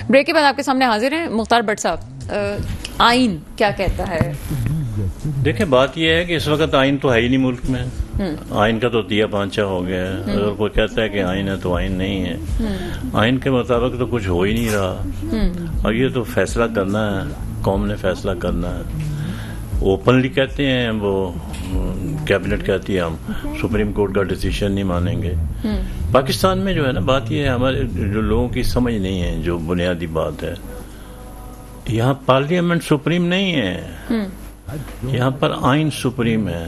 Break کے بعد آپ کے سامنے حاضر ہیں مختار بٹ صاحب. آئین کیا کہتا ہے؟ دیکھیں بات یہ ہے کہ اس وقت آئین تو ہے ہی نہیں ملک میں. آئین کا تو دیا پانچا ہو گیا ہے. اگر کوئی کہتا ہے کہ آئین ہے تو آئین نہیں ہے. آئین کے مطابق تو کچھ ہو ہی نہیں رہا. اور یہ تو فیصلہ کرنا ہے, قوم نے فیصلہ کرنا ہے. اوپنلی کہتے ہیں وہ, کیبنٹ کہتی ہے ہم سپریم کورٹ کا ڈیسیشن نہیں مانیں گے. پاکستان میں جو ہے نا بات یہ ہے, ہمارے جو لوگوں کی سمجھ نہیں ہے, جو بنیادی بات ہے, یہاں پارلیمنٹ سپریم نہیں ہے, یہاں پر آئین سپریم ہے.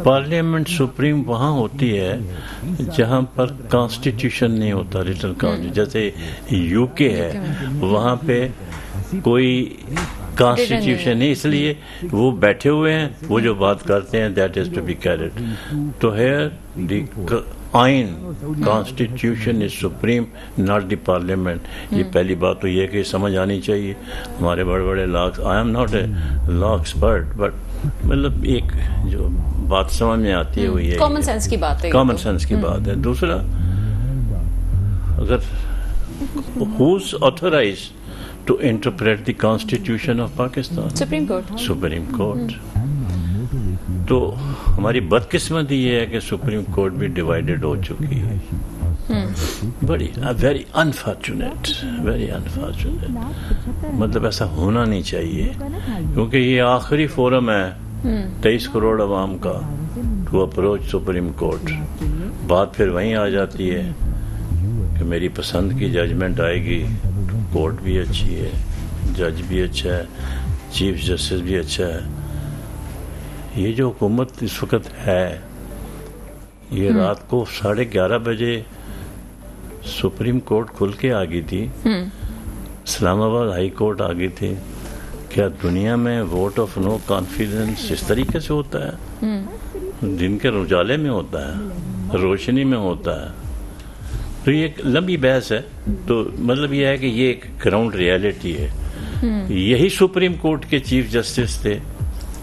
پارلیمنٹ سپریم وہاں ہوتی ہے جہاں پر کانسٹیٹیوشن نہیں ہوتا, ریٹن کانسٹیٹیوشن. جیسے یو کے ہے, وہاں پہ کوئی کانسٹیٹیوشن نہیں, اس لیے وہ بیٹھے ہوئے ہیں, وہ جو بات کرتے ہیں that is to be carried. تو ہیئر دی آئین constitution is supreme, not the parliament. یہ پہلی بات تو یہ کہ سمجھ آنی چاہیے. ہمارے بڑے بڑے locks, I am not a law expert, but مطلب ایک جو بات سمجھ میں آتی ہے وہ یہ کامن سینس کی بات ہے, کامن سینس کی بات ہے. دوسرا, اگر who's authorized to interpret the constitution of Pakistan? Supreme court. Supreme court. تو ہماری بدقسمتی یہ ہے کہ سپریم کورٹ بھی ڈیوائیڈڈ ہو چکی ہے. بڑی ویری انفارچونیٹ, ویری انفارچونیٹ. مطلب ایسا ہونا نہیں چاہیے, کیونکہ یہ آخری فورم ہے 23 کروڑ عوام کا ٹو اپروچ سپریم کورٹ. بات پھر وہیں آ جاتی ہے کہ میری پسند کی ججمنٹ آئے گی, کورٹ بھی اچھی ہے, جج بھی اچھا ہے, چیف جسٹس بھی اچھا ہے. یہ جو حکومت اس وقت ہے, یہ رات کو 11:30 بجے سپریم کورٹ کھل کے آ گئی تھی, اسلام آباد ہائی کورٹ آ گئی تھی. کیا دنیا میں ووٹ آف نو کانفیڈنس اس طریقے سے ہوتا ہے؟ دن کے اجالے میں ہوتا ہے, روشنی میں ہوتا ہے. تو یہ ایک لمبی بحث ہے. تو مطلب یہ ہے کہ یہ ایک گراؤنڈ ریالٹی ہے. یہی سپریم کورٹ کے چیف جسٹس تھے,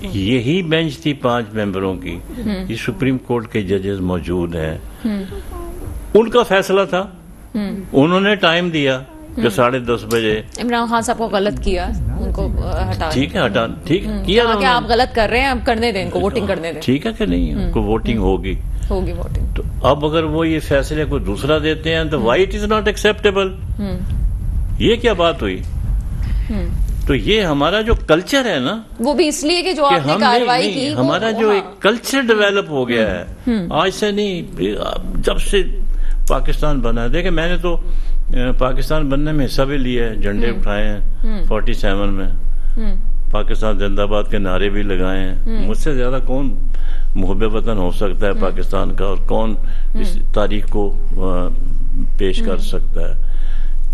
یہی بینچ تھی 5 ممبروں کی, یہ سپریم کورٹ کے ججز موجود ہیں. ان کا فیصلہ تھا, انہوں نے ٹائم دیا کہ 10:30 بجے. عمران خان صاحب کو غلط کیا, ان کو ہٹا, ٹھیک ہے ہٹا, ٹھیک کیا کہ آپ غلط کر رہے ہیں, اب کرنے دیں ان کو, ووٹنگ کرنے دیں. ٹھیک ہے کہ نہیں, ان کو ووٹنگ ہوگی ووٹنگ. تو اب اگر وہ یہ فیصلے کو دوسرا دیتے ہیں تو why it is not acceptable. یہ کیا بات ہوئی؟ تو یہ ہمارا جو کلچر ہے نا, وہ بھی اس لیے کہ جو آپ نے کارروائی کی, ہمارا جو ایک کلچر ڈیولپ ہو گیا ہے, آج سے نہیں, جب سے پاکستان بنا ہے. دیکھیں میں نے تو پاکستان بننے میں حصہ بھی لیا ہے, جھنڈے اٹھائے ہیں 47 میں, پاکستان زندہ باد کے نعرے بھی لگائے ہیں. مجھ سے زیادہ کون محب وطن ہو سکتا ہے پاکستان کا, اور کون اس تاریخ کو پیش کر سکتا ہے.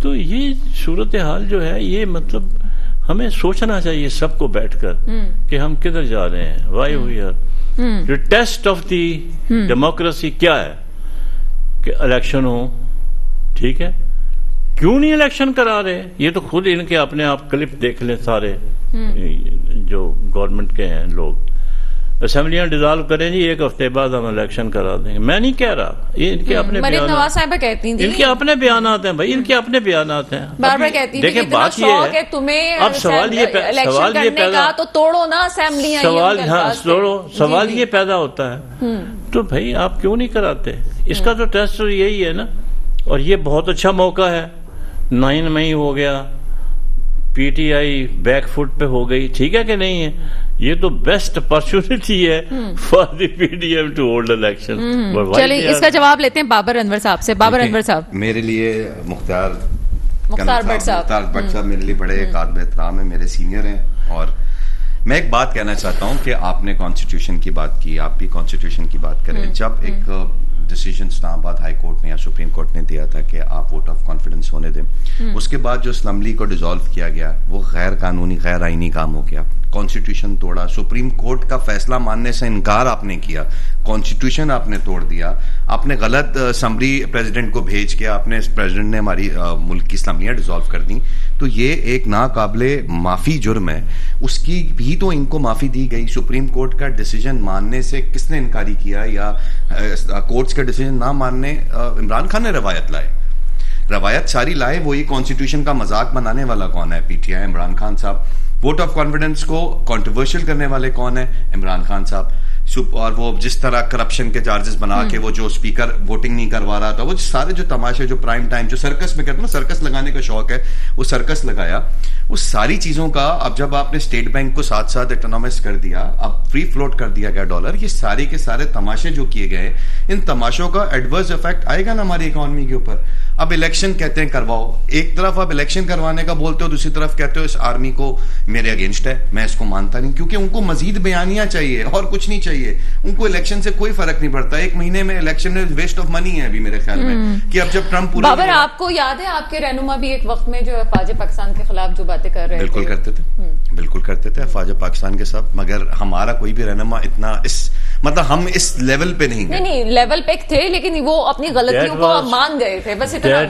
تو یہ صورتحال جو ہے, یہ مطلب ہمیں سوچنا چاہیے سب کو بیٹھ کر کہ ہم کدھر جا رہے ہیں. وائی ہوئی ہے ٹیسٹ آف دی ڈیموکریسی کیا ہے کہ الیکشن ہو, ٹھیک ہے, کیوں نہیں الیکشن کرا رہے؟ یہ تو خود ان کے اپنے آپ کلپ دیکھ لیں سارے جو گورنمنٹ کے ہیں لوگ. اسمبلیاں ڈیزالو کریں جی, 1 ہفتے بعد ہم الیکشن کرا دیں گے. میں نہیں کہہ رہا, یہ ان کے اپنے نواز صاحبہ کہتی تھیں, ان کے اپنے بیانات ہیں بھائی, ان کے اپنے بیانات ہیں. بار بار کہتی تھی کہ بات یہ ہے تمہیں اب سوال یہ پیدا, تو توڑو نا اسمبلیاں, سوال یہ پیدا ہوتا ہے تو بھائی آپ کیوں نہیں کراتے؟ اس کا تو ٹیسٹ یہی ہے نا. اور یہ بہت اچھا موقع ہے, 9 مئی ہو گیا, P T I back foot پہ ہو گئی, ٹھیک ہے کہ نہیں ہے؟ یہ تو بیسٹ اپرچونٹی ہے for the P D M to hold election. چلیے اس کا جواب لیتے ہیں بابر انور صاحب سے. بابر انور صاحب, میرے لیے مختار بٹ صاحب میرے لیے بڑے قابل احترام ہیں, میرے سینئر ہیں. اور میں ایک بات کہنا چاہتا ہوں کہ آپ نے کانسٹیٹیوشن کی بات کی, آپ بھی کانسٹیٹیوشن کی بات کریں. جب ایک ڈیسیجن اسلام آباد ہائی کورٹ نے یا سپریم کورٹ نے دیا تھا کہ آپ ووٹ آف کانفیڈنس ہونے دیں, اس کے بعد جو اسمبلی کو ڈیزالو کیا گیا وہ غیر قانونی, غیر آئینی کام ہو گیا. کانسٹیٹیوشن توڑا, سپریم کورٹ کا فیصلہ ماننے سے انکار آپ نے کیا, کانسٹیٹیوشن آپ نے توڑ دیا, آپ نے غلط اسمبلی پریزیڈنٹ کو بھیج کے آپ نے پریزیڈنٹ نے ہماری ملک کی اسمبلیاں ڈیزالو کر دیں. تو یہ ایک ناقابل معافی جرم ہے. اس کی بھی تو ان کو معافی دی گئی. سپریم کورٹ کا ڈیسیجن ماننے سے کس نے انکاری کیا, یا کورٹس کا ڈیسیجن نہ ماننے عمران خان نے روایت لائے. روایت ساری لائے, وہی کانسٹیٹیوشن کا مذاق بنانے والا کون ہے؟ P T I, Imran Khan صاحب. ووٹ آف کانفیڈنس کو کنٹروورشل کرنے والے کون ہیں؟ عمران خان صاحب. اور وہ جس طرح کرپشن کے چارجز بنا کے وہ جو اسپیکر ووٹنگ نہیں کروا رہا تھا, وہ سارے جو تماشے جو پرائم ٹائم جو سرکس میں کہتے ہیں نا, سرکس لگانے کا شوق ہے, وہ سرکس لگایا. وہ ساری چیزوں کا اب جب آپ نے اسٹیٹ بینک کو ساتھ ساتھ اٹونومس کر دیا, اب فری فلوٹ کر دیا گیا ڈالر, یہ سارے کے سارے تماشے جو کیے گئے, ان تماشوں کا ایڈورس افیکٹ آئے گا نا ہماری اکانومی کے اوپر. اب الیکشن کہتے ہیں کرواؤ, ایک طرف آپ الیکشن کروانے کا بولتے ہو, دوسری طرف کہتے ہو اس آرمی کو میرے اگینسٹ ہے, میں اس کو مانتا نہیں, کیونکہ ان کو مزید بیانیاں چاہیے اور کچھ نہیں چاہیے. ان کو الیکشن سے کوئی فرق نہیں پڑتا, ایک مہینے میں الیکشن میں ویسٹ آف منی ہے ابھی میرے خیال میں, کہ اب جب ٹرمپ پورا. بابر, آپ کو یاد ہے آپ کے رہنما بھی ایک وقت میں جو افواج پاکستان کے خلاف جو باتیں کر رہے تھے؟ بالکل کرتے تھے, بالکل کرتے تھے افواج پاکستان کے ساتھ, مگر ہمارا کوئی بھی رہنما اتنا اس مطلب ہم اس لیول پہ نہیں گئے. نہیں, لیول پہ تھے, لیکن وہ اپنی غلطیوں کو مان گئے تھے, بس اتنا.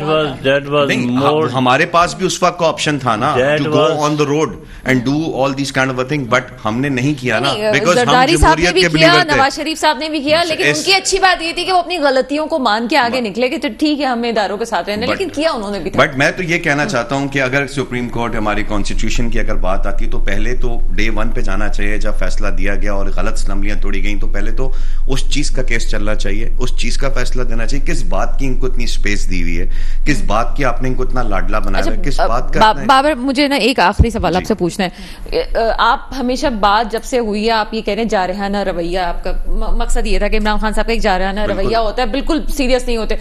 ہمارے پاس بھی اس وقت کا آپشن تھا نا, to go on the road and do all these kind of thing, but ہم نے نہیں کیا نا, بیکاز ہم جمہوریت کے بلیور تھے. نواز شریف صاحب نے بھی کیا, لیکن ان کی اچھی بات یہ تھی کہ وہ اپنی غلطیوں کو مان کے آگے نکلے کہ ٹھیک ہے ہمیں اداروں کے ساتھ رہنے, لیکن کیا انہوں نے بھی. بٹ میں تو یہ کہنا چاہتا ہوں کہ اگر سپریم کورٹ ہماری کانسٹیٹیوشن کی اگر بات آتی تو پہلے تو ڈے 1 پہ جانا چاہیے, جب فیصلہ دیا گیا اور غلط اسمبلیاں توڑی گئیں تو پہلے تو اس چیز کا کیس چلنا چاہیے, اس چیز کا فیصلہ دینا چاہیے, کس بات کی ان کو اتنی اسپیس دی ہوئی ہے, کس بات کی آپ نے ان کو اتنا لاڈلا بنایا ہے, کس بات کا. بابر, مجھے نا ایک آخری سوال آپ سے پوچھنا ہے. آپ ہمیشہ بات جب سے ہوئی ہے آپ یہ کہہ رہے ہیں جارحانہ رویہ, آپ کا مقصد یہ تھا کہ عمران خان صاحب کا ایک جارحانہ رویہ ہوتا ہے, بالکل سیریس نہیں ہوتے.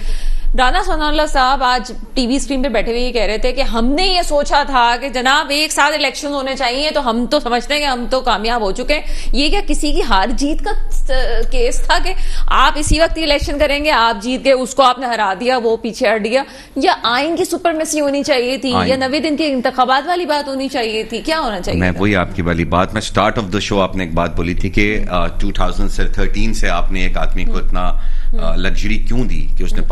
رانا ثناء اللہ صاحب آج ٹی وی اسکرین پہ بیٹھے ہوئے یہ کہہ رہے تھے کہ ہم نے یہ سوچا تھا کہ جناب ایک ساتھ الیکشن ہونے چاہیے, تو ہم تو سمجھتے ہیں کہ ہم تو کامیاب ہو چکے ہیں. یہ کیا کسی کی ہار جیت کا کیس تھا کہ آپ اسی وقت الیکشن کریں گے, آپ جیت گئے, اس کو آپ نے ہرا دیا, وہ پیچھے ہٹ گیا, یا آئین کی سپرمیسی ہونی چاہیے تھی, یا 90 دن کے انتخابات والی بات ہونی چاہیے تھی, کیا ہونا چاہیے؟ میں وہی آپ کی والی بات, میں اسٹارٹ آف دا شو آپ نے ایک بات بولی تھی کہ 2013 سے آپ نے ایک آدمی کو اتنا لگژری کیوں دی کہ اس نے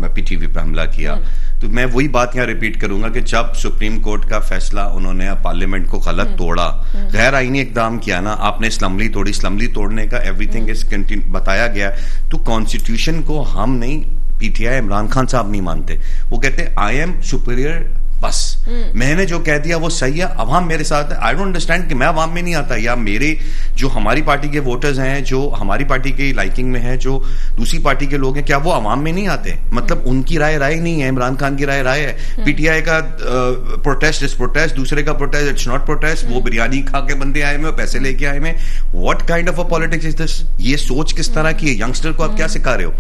پی ٹی وی پہ حملہ کیا. تو میں وہی بات یہاں ریپیٹ کروں گا کہ جب سپریم کورٹ کا فیصلہ انہوں نے پارلیمنٹ کو غلط توڑا, غیر آئینی اقدام کیا نا, آپ نے اسمبلی توڑی, اسمبلی توڑنے کا ایوری تھنگ از بتایا گیا, تو کانسٹیٹیوشن کو ہم نہیں, P T I Imran Khan صاحب نہیں مانتے, وہ کہتے آئی ایم سپیریئر, بس میں نے جو کہہ دیا وہ صحیح ہے, عوام میرے ساتھ ہے. آئی ڈونٹ انڈرسٹینڈ کہ میں عوام میں نہیں آتا, یا میرے جو ہماری پارٹی کے ووٹرز ہیں, جو ہماری پارٹی کی لائکنگ میں ہیں, جو دوسری پارٹی کے لوگ ہیں, کیا وہ عوام میں نہیں آتے؟ مطلب ان کی رائے نہیں ہے, عمران خان کی رائے ہے. پی ٹی آئی کا پروٹیسٹ از پروٹیسٹ, دوسرے کا پروٹیسٹ اٹس ناٹ پروٹیسٹ, وہ بریانی کھا کے بندے آئے ہوئے, پیسے لے کے آئے ہوئے. What kind of a politics is this? یہ سوچ کس طرح کی ہے؟ ینگسٹر کو آپ کیا سکھا رہے ہو؟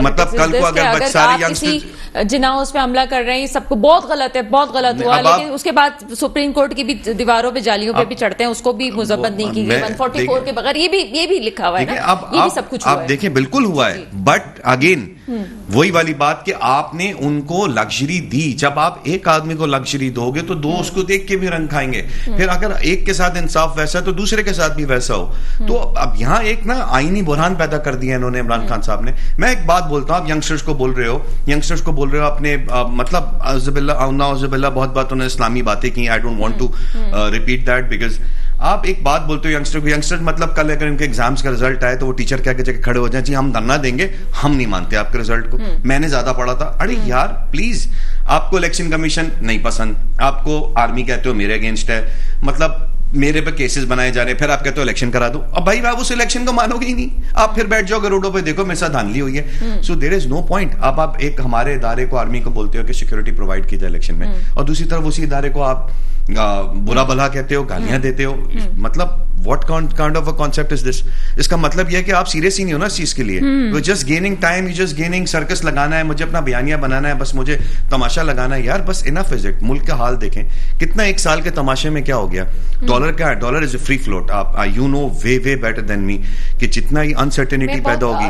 مطلب کل کو اگر سارے ینگسٹر جناح اس پہ حملہ کر رہے ہیں, سب کو بہت غلط ہے, بہت غلط ہوا, لیکن اس کے بعد سپریم کورٹ کی بھی دیواروں پہ جالیوں پہ بھی چڑھتے ہیں, اس کو بھی مذمت نہیں کی گئی 144 کے بغیر. یہ بھی لکھا ہوا ہے نا, یہ بھی سب کچھ ہوا ہے. آپ دیکھیں بالکل ہوا ہے, بٹ اگین وہی والی بات کہ آپ نے ان کو لگژری دی. جب آپ ایک آدمی کو لگژری دو گے تو دو اس کو دیکھ کے بھی رنگ کھائیں گے, پھر اگر ایک کے ساتھ انصاف ویسا ہے تو دوسرے کے ساتھ بھی ویسا ہو. تو اب یہاں ایک نا آئینی بحران پیدا کر دیا انہوں نے, عمران خان صاحب نے. میں ایک بات بولتا ہوں, آپ ینگسٹرز کو بول رہے ہو اپنے اپنے بہت بات انہوں نے اسلامی باتیں کی, I don't want to repeat that, because آپ ایک بات بولتے ہو ینگسٹر کو, ینگسٹر مطلب کل اگر ان کے ایگزامس کا رزلٹ آئے تو وہ ٹیچر کہہ کے جگہ کھڑے ہو جائیں, جی ہم دھرنا دیں گے, ہم نہیں مانتے آپ کے رزلٹ کو, میں نے زیادہ پڑھا تھا. ارے یار پلیز, آپ کو الیکشن کمیشن نہیں پسند, آپ کو آرمی کہتے ہو میرے اگینسٹ ہے, مطلب میرے پہ کیسز بنائے جا رہے ہیں, پھر آپ کہتے ہو الیکشن کرا دو. اب بھائی آپ اس الیکشن کو مانو گے ہی نہیں, آپ پھر بیٹھ جاؤ گے روڈوں پہ, دیکھو میرے ساتھ دھاندلی ہوئی ہے. سو دیر از نو پوائنٹ. اب آپ ایک ہمارے ادارے کو, آرمی کو بولتے ہو کہ سیکورٹی پرووائڈ کی جائے الیکشن میں, اور دوسری طرف اسی ادارے کو آپ برا بھلا کہتے ہو, گالیاں دیتے ہو. مطلب what kind of a concept is this? اس کا مطلب یہ ہے کہ آپ سیریس ہی نہیں ہو نا اس چیز کے لیے. You just gaining time, you just gaining circus لگانا ہے, مجھے اپنا بیانیہ بنانا ہے, بس مجھے تماشا لگانا ہے. یار بس انف از اٹ. ملک کا حال دیکھیں کتنا, ایک سال کے تماشے میں کیا ہو گیا. ڈالر کیا ہے؟ Dollar is a free float. آپ you know way better than me کہ جتنا ہی انسرٹینٹی پیدا ہوگی.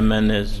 MNAs